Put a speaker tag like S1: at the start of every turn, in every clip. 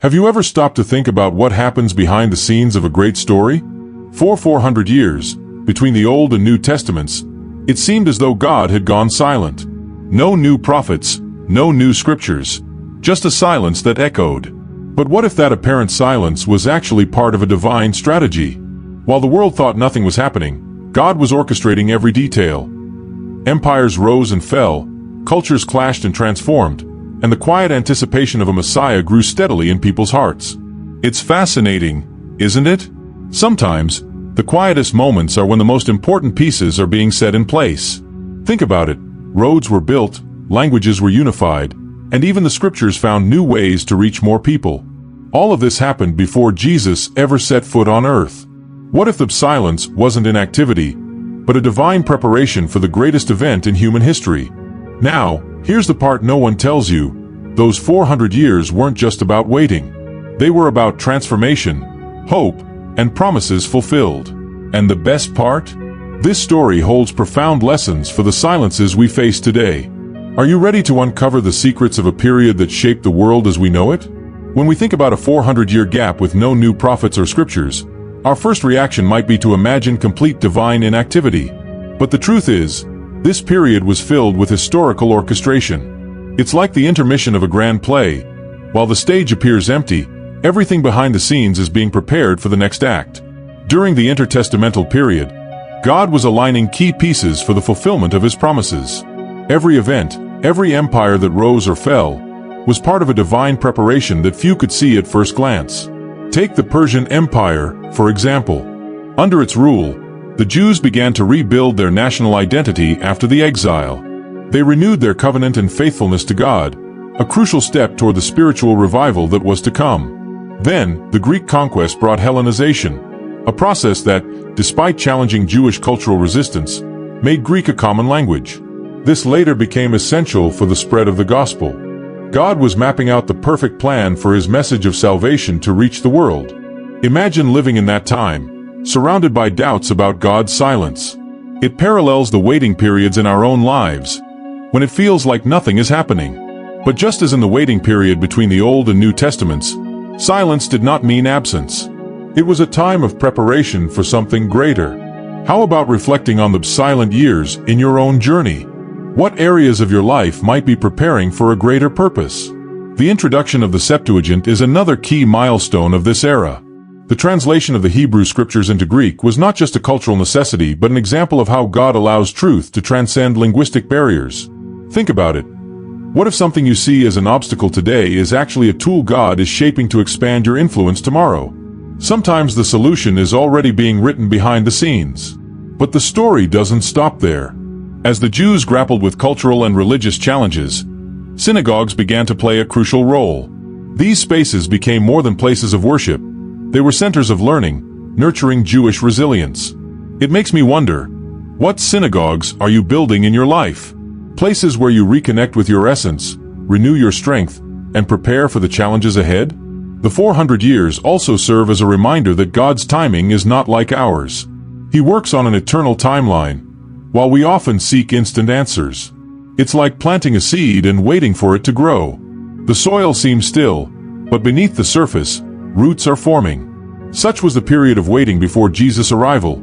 S1: Have you ever stopped to think about what happens behind the scenes of a great story? For 400 years, between the Old and New Testaments, it seemed as though God had gone silent. No new prophets, no new scriptures, just a silence that echoed. But what if that apparent silence was actually part of a divine strategy? While the world thought nothing was happening, God was orchestrating every detail. Empires rose and fell, cultures clashed and transformed, and the quiet anticipation of a Messiah grew steadily in people's hearts. It's fascinating, isn't it? Sometimes, the quietest moments are when the most important pieces are being set in place. Think about it. Roads were built, languages were unified, and even the scriptures found new ways to reach more people. All of this happened before Jesus ever set foot on earth. What if the silence wasn't inactivity, but a divine preparation for the greatest event in human history? Now, here's the part no one tells you. Those 400 years weren't just about waiting. They were about transformation, hope, and promises fulfilled. And the best part? This story holds profound lessons for the silences we face today. Are you ready to uncover the secrets of a period that shaped the world as we know it? When we think about a 400-year gap with no new prophets or scriptures, our first reaction might be to imagine complete divine inactivity. But the truth is, this period was filled with historical orchestration. It's like the intermission of a grand play. While the stage appears empty, everything behind the scenes is being prepared for the next act. During the intertestamental period, God was aligning key pieces for the fulfillment of his promises. Every event, every empire that rose or fell, was part of a divine preparation that few could see at first glance. Take the Persian Empire, for example. Under its rule, the Jews began to rebuild their national identity after the exile. They renewed their covenant and faithfulness to God, a crucial step toward the spiritual revival that was to come. Then, the Greek conquest brought Hellenization, a process that, despite challenging Jewish cultural resistance, made Greek a common language. This later became essential for the spread of the gospel. God was mapping out the perfect plan for his message of salvation to reach the world. Imagine living in that time, surrounded by doubts about God's silence. It parallels the waiting periods in our own lives, when it feels like nothing is happening. But just as in the waiting period between the Old and New Testaments, silence did not mean absence. It was a time of preparation for something greater. How about reflecting on the silent years in your own journey? What areas of your life might be preparing for a greater purpose? The introduction of the Septuagint is another key milestone of this era. The translation of the Hebrew scriptures into Greek was not just a cultural necessity but an example of how God allows truth to transcend linguistic barriers. Think about it. What if something you see as an obstacle today is actually a tool God is shaping to expand your influence tomorrow? Sometimes the solution is already being written behind the scenes. But the story doesn't stop there. As the Jews grappled with cultural and religious challenges, synagogues began to play a crucial role. These spaces became more than places of worship. They were centers of learning, nurturing Jewish resilience. It makes me wonder, what synagogues are you building in your life? Places where you reconnect with your essence, renew your strength, and prepare for the challenges ahead? The 400 years also serve as a reminder that God's timing is not like ours. He works on an eternal timeline, while we often seek instant answers. It's like planting a seed and waiting for it to grow. The soil seems still, but beneath the surface, roots are forming. Such was the period of waiting before Jesus' arrival.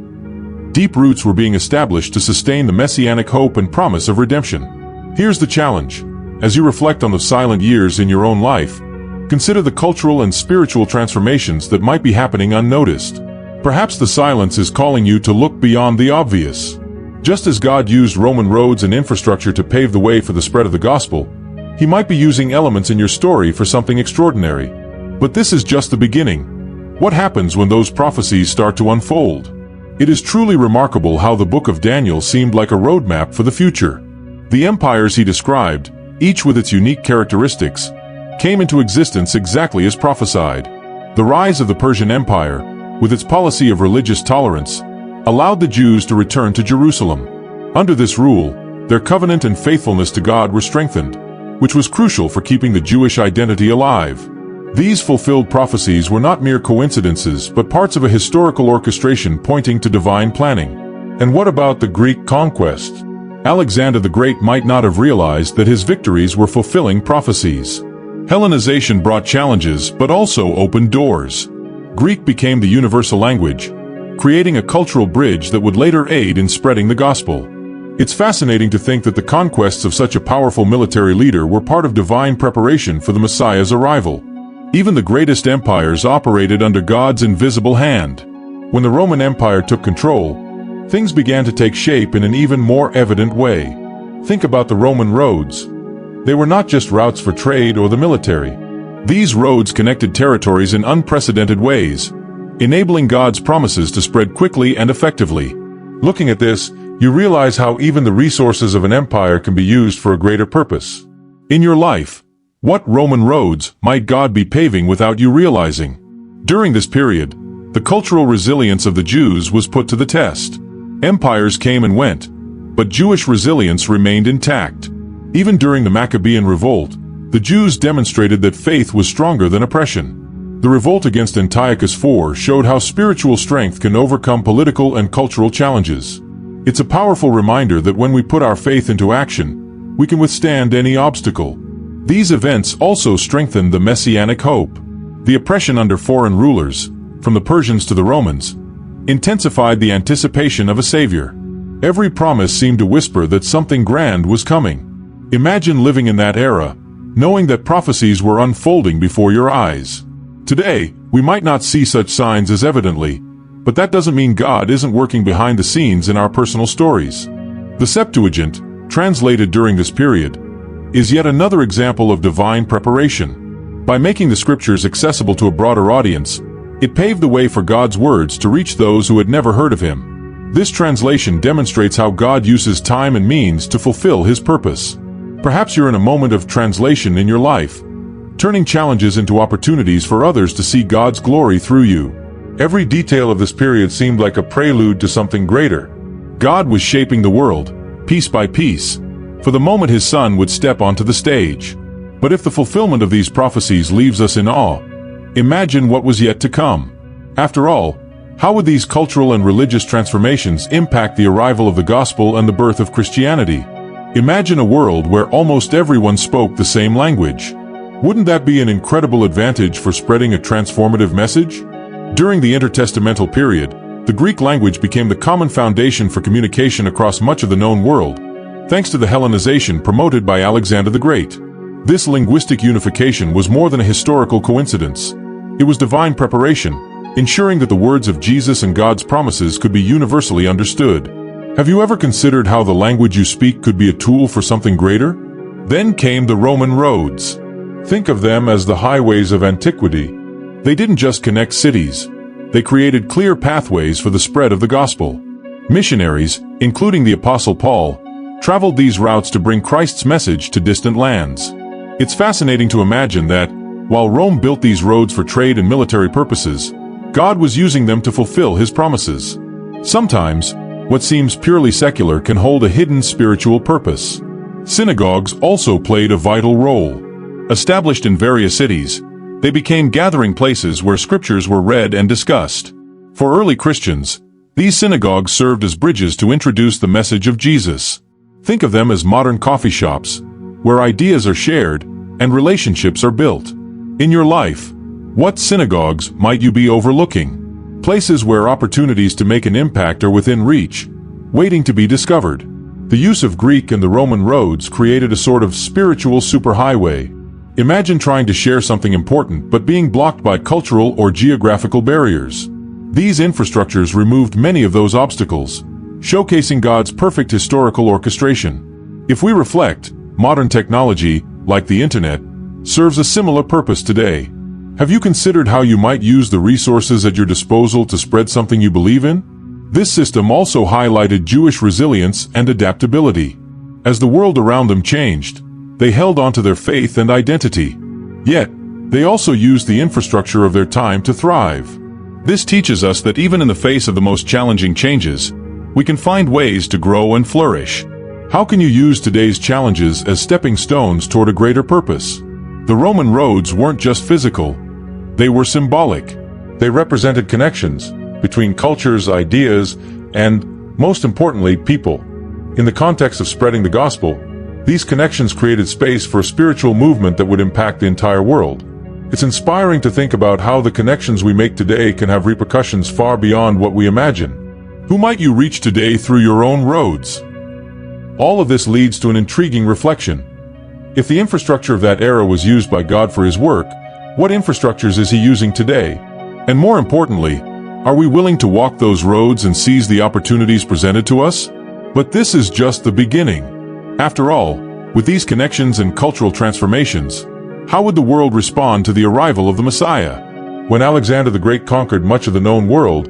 S1: Deep roots were being established to sustain the Messianic hope and promise of redemption. Here's the challenge. As you reflect on the silent years in your own life, consider the cultural and spiritual transformations that might be happening unnoticed. Perhaps the silence is calling you to look beyond the obvious. Just as God used Roman roads and infrastructure to pave the way for the spread of the gospel, he might be using elements in your story for something extraordinary. But this is just the beginning. What happens when those prophecies start to unfold? It is truly remarkable how the book of Daniel seemed like a roadmap for the future. The empires he described, each with its unique characteristics, came into existence exactly as prophesied. The rise of the Persian Empire, with its policy of religious tolerance, allowed the Jews to return to Jerusalem. Under this rule, their covenant and faithfulness to God were strengthened, which was crucial for keeping the Jewish identity alive. These fulfilled prophecies were not mere coincidences but parts of a historical orchestration pointing to divine planning. And what about the Greek conquest? Alexander the Great might not have realized that his victories were fulfilling prophecies. Hellenization brought challenges but also opened doors. Greek became the universal language, creating a cultural bridge that would later aid in spreading the gospel. It's fascinating to think that the conquests of such a powerful military leader were part of divine preparation for the Messiah's arrival. Even the greatest empires operated under God's invisible hand. When the Roman Empire took control, things began to take shape in an even more evident way. Think about the Roman roads. They were not just routes for trade or the military. These roads connected territories in unprecedented ways, enabling God's promises to spread quickly and effectively. Looking at this, you realize how even the resources of an empire can be used for a greater purpose. In your life, what Roman roads might God be paving without you realizing? During this period, the cultural resilience of the Jews was put to the test. Empires came and went, but Jewish resilience remained intact. Even during the Maccabean Revolt, the Jews demonstrated that faith was stronger than oppression. The revolt against Antiochus IV showed how spiritual strength can overcome political and cultural challenges. It's a powerful reminder that when we put our faith into action, we can withstand any obstacle. These events also strengthened the Messianic hope. The oppression under foreign rulers, from the Persians to the Romans, intensified the anticipation of a savior. Every promise seemed to whisper that something grand was coming. Imagine living in that era, knowing that prophecies were unfolding before your eyes. Today, we might not see such signs as evidently, but that doesn't mean God isn't working behind the scenes in our personal stories. The Septuagint, translated during this period, is yet another example of divine preparation. By making the scriptures accessible to a broader audience, it paved the way for God's words to reach those who had never heard of Him. This translation demonstrates how God uses time and means to fulfill His purpose. Perhaps you're in a moment of translation in your life, turning challenges into opportunities for others to see God's glory through you. Every detail of this period seemed like a prelude to something greater. God was shaping the world, piece by piece, for the moment His Son would step onto the stage. But if the fulfillment of these prophecies leaves us in awe, imagine what was yet to come. After all, how would these cultural and religious transformations impact the arrival of the gospel and the birth of Christianity? Imagine a world where almost everyone spoke the same language. Wouldn't that be an incredible advantage for spreading a transformative message? During the intertestamental period, the Greek language became the common foundation for communication across much of the known world, thanks to the Hellenization promoted by Alexander the Great. This linguistic unification was more than a historical coincidence. It was divine preparation, ensuring that the words of Jesus and God's promises could be universally understood. Have you ever considered how the language you speak could be a tool for something greater? Then came the Roman roads. Think of them as the highways of antiquity. They didn't just connect cities. They created clear pathways for the spread of the gospel. Missionaries, including the Apostle Paul, traveled these routes to bring Christ's message to distant lands. It's fascinating to imagine that, while Rome built these roads for trade and military purposes, God was using them to fulfill His promises. Sometimes, what seems purely secular can hold a hidden spiritual purpose. Synagogues also played a vital role. Established in various cities, they became gathering places where scriptures were read and discussed. For early Christians, these synagogues served as bridges to introduce the message of Jesus. Think of them as modern coffee shops, where ideas are shared and relationships are built. In your life, what synagogues might you be overlooking? Places where opportunities to make an impact are within reach, waiting to be discovered. The use of Greek and the Roman roads created a sort of spiritual superhighway. Imagine trying to share something important but being blocked by cultural or geographical barriers. These infrastructures removed many of those obstacles, showcasing God's perfect historical orchestration. If we reflect, modern technology, like the internet, serves a similar purpose today. Have you considered how you might use the resources at your disposal to spread something you believe in? This system also highlighted Jewish resilience and adaptability. As the world around them changed, they held on to their faith and identity. Yet, they also used the infrastructure of their time to thrive. This teaches us that even in the face of the most challenging changes, we can find ways to grow and flourish. How can you use today's challenges as stepping stones toward a greater purpose? The Roman roads weren't just physical, they were symbolic. They represented connections between cultures, ideas, and, most importantly, people. In the context of spreading the gospel, These connections created space for a spiritual movement that would impact the entire world. It's inspiring to think about how the connections we make today can have repercussions far beyond what we imagine. Who might you reach today through your own roads? All of this leads to an intriguing reflection. If the infrastructure of that era was used by God for His work, what infrastructures is He using today? And more importantly, are we willing to walk those roads and seize the opportunities presented to us? But this is just the beginning. After all, with these connections and cultural transformations, how would the world respond to the arrival of the Messiah? When Alexander the Great conquered much of the known world,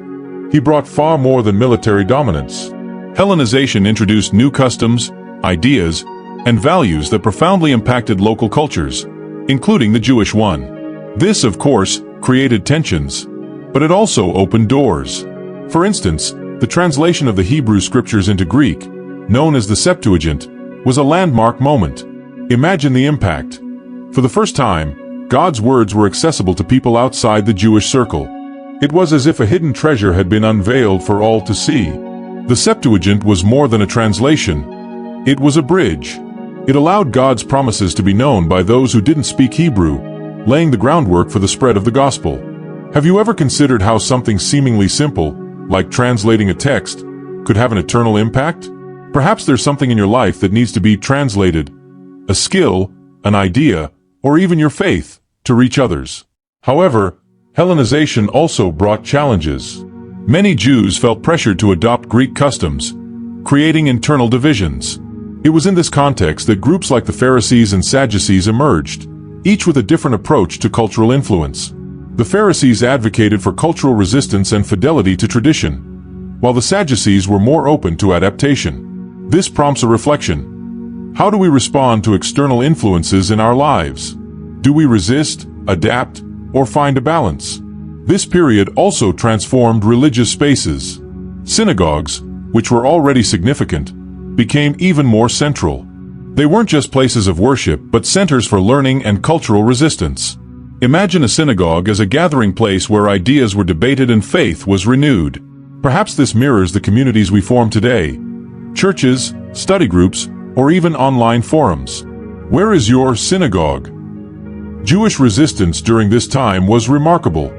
S1: he brought far more than military dominance. Hellenization introduced new customs, ideas, and values that profoundly impacted local cultures, including the Jewish one. This, of course, created tensions, but it also opened doors. For instance, the translation of the Hebrew scriptures into Greek, known as the Septuagint, was a landmark moment. Imagine the impact. For the first time, God's words were accessible to people outside the Jewish circle. It was as if a hidden treasure had been unveiled for all to see. The Septuagint was more than a translation. It was a bridge. It allowed God's promises to be known by those who didn't speak Hebrew, laying the groundwork for the spread of the gospel. Have you ever considered how something seemingly simple, like translating a text, could have an eternal impact? Perhaps there's something in your life that needs to be translated, a skill, an idea, or even your faith, to reach others. However, Hellenization also brought challenges. Many Jews felt pressured to adopt Greek customs, creating internal divisions. It was in this context that groups like the Pharisees and Sadducees emerged, each with a different approach to cultural influence. The Pharisees advocated for cultural resistance and fidelity to tradition, while the Sadducees were more open to adaptation. This prompts a reflection. How do we respond to external influences in our lives? Do we resist, adapt, or find a balance? This period also transformed religious spaces. Synagogues, which were already significant, became even more central. They weren't just places of worship, but centers for learning and cultural resistance. Imagine a synagogue as a gathering place where ideas were debated and faith was renewed. Perhaps this mirrors the communities we form today. Churches, study groups, or even online forums. Where is your synagogue? Jewish resistance during this time was remarkable.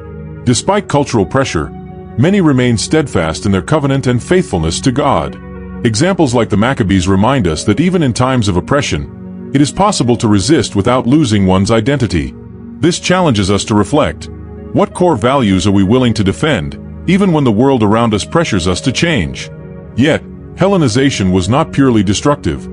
S1: Despite cultural pressure, many remained steadfast in their covenant and faithfulness to God. Examples like the Maccabees remind us that even in times of oppression, it is possible to resist without losing one's identity. This challenges us to reflect. What core values are we willing to defend, even when the world around us pressures us to change? Yet, Hellenization was not purely destructive.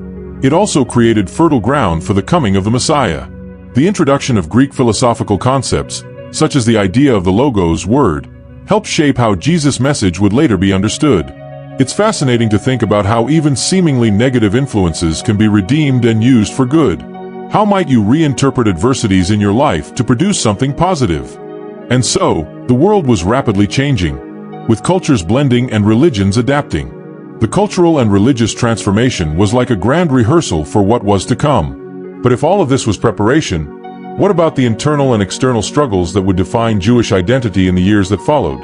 S1: It also created fertile ground for the coming of the Messiah. The introduction of Greek philosophical concepts, such as the idea of the Logos word, helped shape how Jesus' message would later be understood. It's fascinating to think about how even seemingly negative influences can be redeemed and used for good. How might you reinterpret adversities in your life to produce something positive? And so, the world was rapidly changing, with cultures blending and religions adapting. The cultural and religious transformation was like a grand rehearsal for what was to come. But if all of this was preparation, what about the internal and external struggles that would define Jewish identity in the years that followed?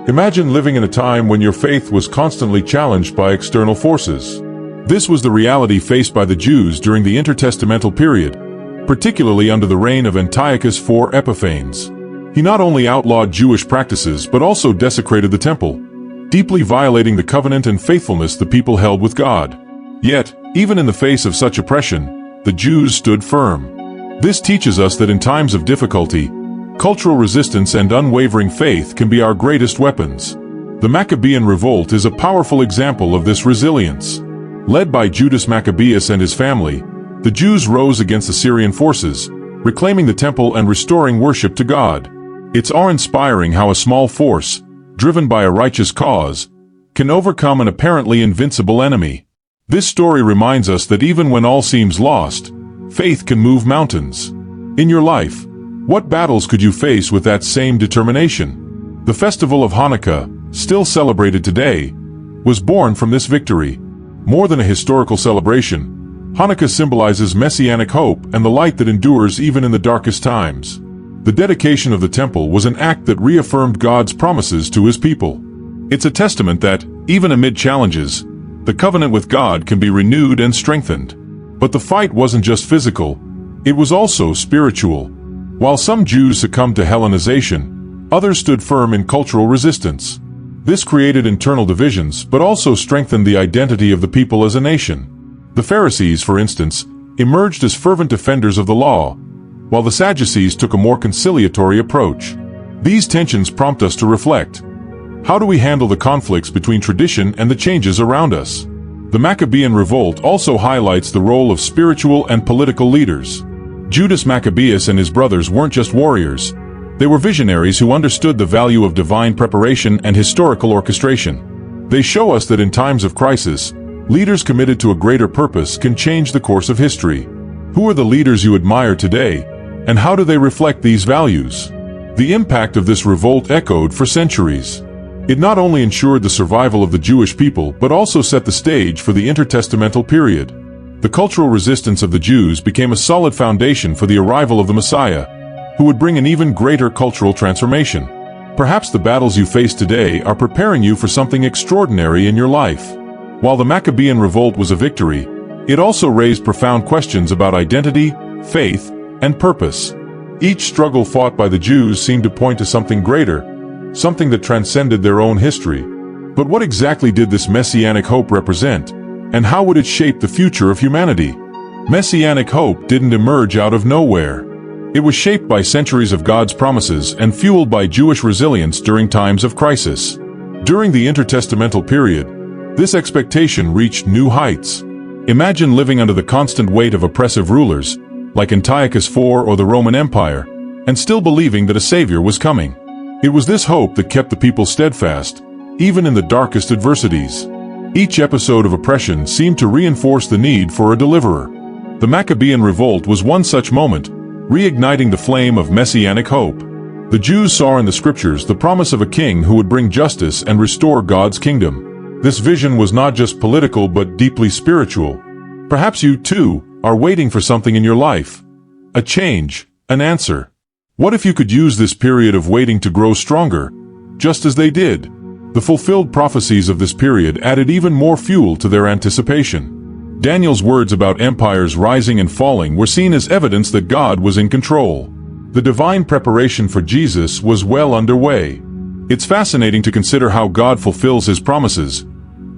S1: Imagine living in a time when your faith was constantly challenged by external forces. This was the reality faced by the Jews during the Intertestamental period, particularly under the reign of Antiochus IV Epiphanes. He not only outlawed Jewish practices but also desecrated the temple, deeply violating the covenant and faithfulness the people held with God. Yet, even in the face of such oppression, the Jews stood firm. This teaches us that in times of difficulty, cultural resistance and unwavering faith can be our greatest weapons. The Maccabean Revolt is a powerful example of this resilience. Led by Judas Maccabeus and his family, the Jews rose against the Syrian forces, reclaiming the temple and restoring worship to God. It's awe-inspiring how a small force, driven by a righteous cause, can overcome an apparently invincible enemy. This story reminds us that even when all seems lost, faith can move mountains. In your life, what battles could you face with that same determination? The festival of Hanukkah, still celebrated today, was born from this victory. More than a historical celebration, Hanukkah symbolizes Messianic hope and the light that endures even in the darkest times. The dedication of the temple was an act that reaffirmed God's promises to His people. It's a testament that, even amid challenges, the covenant with God can be renewed and strengthened. But the fight wasn't just physical, it was also spiritual. While some Jews succumbed to Hellenization, others stood firm in cultural resistance. This created internal divisions, but also strengthened the identity of the people as a nation. The Pharisees, for instance, emerged as fervent defenders of the law, while the Sadducees took a more conciliatory approach. These tensions prompt us to reflect. How do we handle the conflicts between tradition and the changes around us? The Maccabean Revolt also highlights the role of spiritual and political leaders. Judas Maccabeus and his brothers weren't just warriors. They were visionaries who understood the value of divine preparation and historical orchestration. They show us that in times of crisis, leaders committed to a greater purpose can change the course of history. Who are the leaders you admire today, and how do they reflect these values? The impact of this revolt echoed for centuries. It not only ensured the survival of the Jewish people but also set the stage for the intertestamental period. The cultural resistance of the Jews became a solid foundation for the arrival of the Messiah, who would bring an even greater cultural transformation. Perhaps the battles you face today are preparing you for something extraordinary in your life. While the Maccabean Revolt was a victory, it also raised profound questions about identity, faith, and purpose. Each struggle fought by the Jews seemed to point to something greater, something that transcended their own history. But what exactly did this Messianic hope represent, and how would it shape the future of humanity? Messianic hope didn't emerge out of nowhere. It was shaped by centuries of God's promises and fueled by Jewish resilience during times of crisis. During the intertestamental period, this expectation reached new heights. Imagine living under the constant weight of oppressive rulers, like Antiochus IV or the Roman Empire, and still believing that a savior was coming. It was this hope that kept the people steadfast, even in the darkest adversities. Each episode of oppression seemed to reinforce the need for a deliverer. The Maccabean Revolt was one such moment, reigniting the flame of Messianic hope. The Jews saw in the scriptures the promise of a king who would bring justice and restore God's kingdom. This vision was not just political but deeply spiritual. Perhaps you, too, are waiting for something in your life. A change, an answer. What if you could use this period of waiting to grow stronger, just as they did? The fulfilled prophecies of this period added even more fuel to their anticipation. Daniel's words about empires rising and falling were seen as evidence that God was in control. The divine preparation for Jesus was well underway. It's fascinating to consider how God fulfills his promises,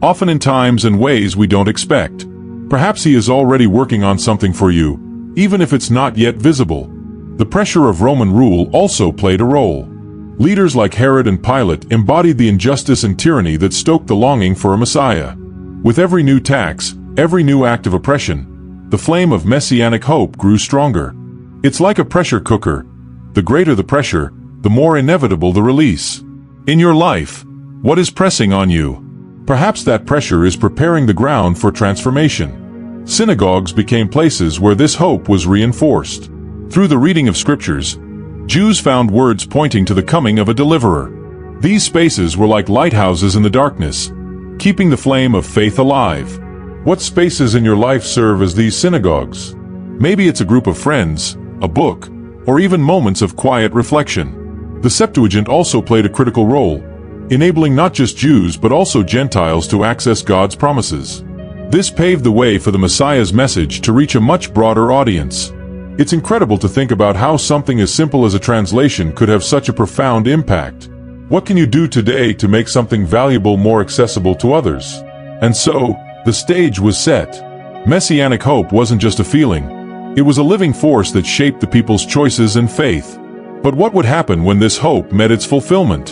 S1: often in times and ways we don't expect. Perhaps he is already working on something for you, even if it's not yet visible. The pressure of Roman rule also played a role. Leaders like Herod and Pilate embodied the injustice and tyranny that stoked the longing for a Messiah. With every new tax, every new act of oppression, the flame of messianic hope grew stronger. It's like a pressure cooker. The greater the pressure, the more inevitable the release. In your life, what is pressing on you? Perhaps that pressure is preparing the ground for transformation. Synagogues became places where this hope was reinforced. Through the reading of scriptures, Jews found words pointing to the coming of a deliverer. These spaces were like lighthouses in the darkness, keeping the flame of faith alive. What spaces in your life serve as these synagogues? Maybe it's a group of friends, a book, or even moments of quiet reflection. The Septuagint also played a critical role, enabling not just Jews but also Gentiles to access God's promises. This paved the way for the Messiah's message to reach a much broader audience. It's incredible to think about how something as simple as a translation could have such a profound impact. What can you do today to make something valuable more accessible to others? And so, the stage was set. Messianic hope wasn't just a feeling. It was a living force that shaped the people's choices and faith. But what would happen when this hope met its fulfillment?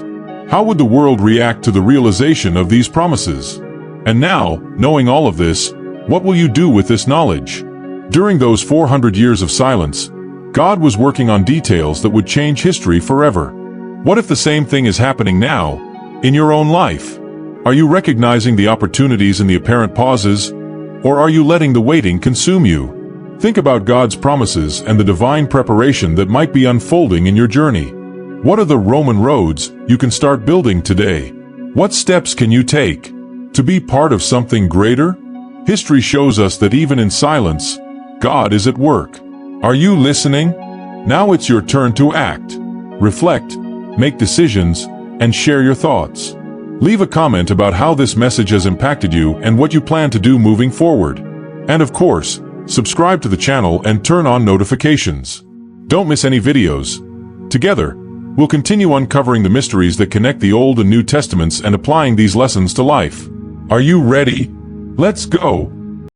S1: How would the world react to the realization of these promises? And now, knowing all of this, what will you do with this knowledge? During those 400 years of silence, God was working on details that would change history forever. What if the same thing is happening now, in your own life? Are you recognizing the opportunities in the apparent pauses, or are you letting the waiting consume you? Think about God's promises and the divine preparation that might be unfolding in your journey. What are the Roman roads you can start building today? What steps can you take to be part of something greater? History shows us that even in silence, God is at work. Are you listening? Now it's your turn to act. Reflect, make decisions, and share your thoughts. Leave a comment about how this message has impacted you and what you plan to do moving forward. And of course, Subscribe to the channel and turn on notifications. Don't miss any videos. Together, we'll continue uncovering the mysteries that connect the Old and New Testaments and applying these lessons to life. Are you ready? Let's go!